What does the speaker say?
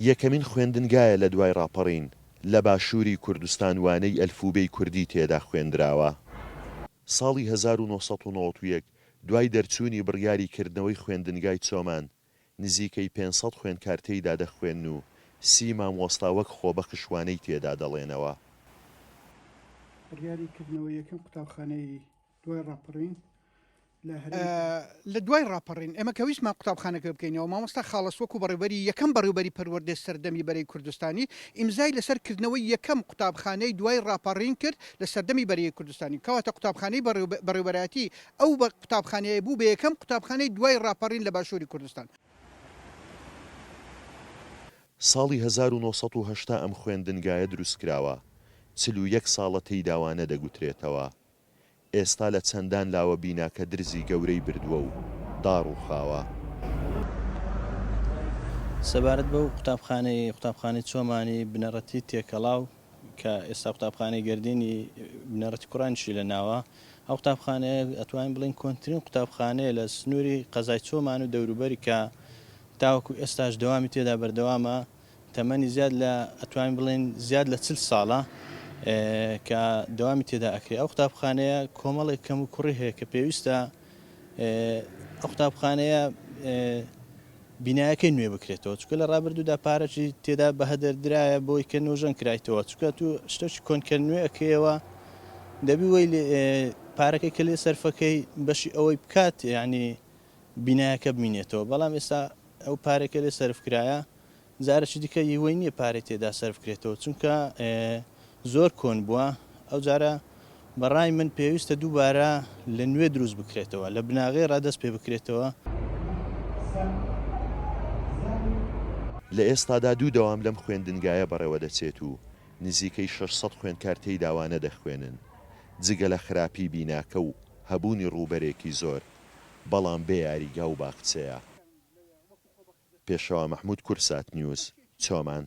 یەکەمین خوێندنگایە لە دوای ڕاپەڕین لە باشووری کوردستان وانەی ئەلفوبەی کوردی تێدا خوێندراوە. ساڵی 1991 دوای دەرچوونی بڕیاریکردنەوەی خوێندنگای چۆمان نزیکەی 500 خوێندکار تێیدا دەخوێن و 30 مامۆستا وەک خۆبەخش وانەی تێدا دەڵێنەوە. بڕیاریکردنەوە یەکەم قوتابخانەی دوای ڕاپەڕین لە دوای ڕاپەڕین ئێمە کە ویستمان قوتابخانەکە بکەینەوە مامۆستا خاڵس وەکو بەڕێوەری یەکەم بەڕێوەبەری پەروەردە سەردەمی بەرەی کوردستانی ئیمزای لەسەرکردنەوەی یەکەم قوتابخانەی دوای ڕاپەڕین کرد لە سەردەمی بەرەی کوردستانی کەواتە قوتابخانەی بەڕێوەبەراتی ئەو بە قوتابخانەیە بوو بە یەکەم قوتابخانەی دوای ڕاپەڕین لە باشووری کوردستان. ساڵی 1970 ئەم خوێندنگایە دروستکراوە 41 ساڵە تێیداوانە دەگوترێتەوە. ئێستا لە چەندان لاوە بیناکە درزی گەورەی بردووە و داڕ و خاوە. سەبارەت بەو قوتابخانەی چۆمانی بنەڕەتی تێکەڵاو کە ئێستا قوتابخانەی گردردینی بنەڕەتی کوڕانیشی لە ناوە ئەو قوتابخانەیە ئەتوانین بڵین کۆنتترین قوتابخانەیە لە سنووری قەزای چۆمان و دەوروبەری کە تاوەکو ئێستاش دەوامی تێدا بەردەوامە تەمەنی زیاد لە ئەتوانین بڵێن زیاد لە 40 ساڵە کە دەوامی تێدا ئەکرێت. ئەو قوتابخانەیە کۆمەڵێک کەم و کوڕی هەیە کە پێویستە ئەو قوتابخانەیە بینایەکەی نوێ بکرێتەوە چکە لە ڕابردوودا پارەی تێدا بەهەدەردرایە بۆی کە نۆژەن کرایتەوە چکە تو شتێکی کۆنکرد نوێ ئەکەیەوە دەبی وی پارەکەی کە لێ سەرفەکەی بەشی ئەوەی بکات ینی بینایەکە بمینێتەوە بەڵام ئێستا ئەو پارێکە لێ سەرفکرایە جارەی دیکە هیوای نییە پارەی تێدا سەرفکرێتەوە چونکە زۆر کۆن بووە ئەو جارە بەڕای من پێویستە دووبارە لە نوێ دروست بکرێتەوە لە بناغی ڕادەست پێ بکرێتەوە. لە ئێستادا دوو دەوام لەم خوێندنگایە بەڕێوە دەچێت و نزیکەی 600 خوێندکار تێیداوانە دەخوێنن جگە لە خراپی بیناکە و هەبوونی ڕووبەرێکی زۆر بەڵام بێ یاریگا و باخچەیە. پێشەوە مەحموود کورسات نیوز چۆمان.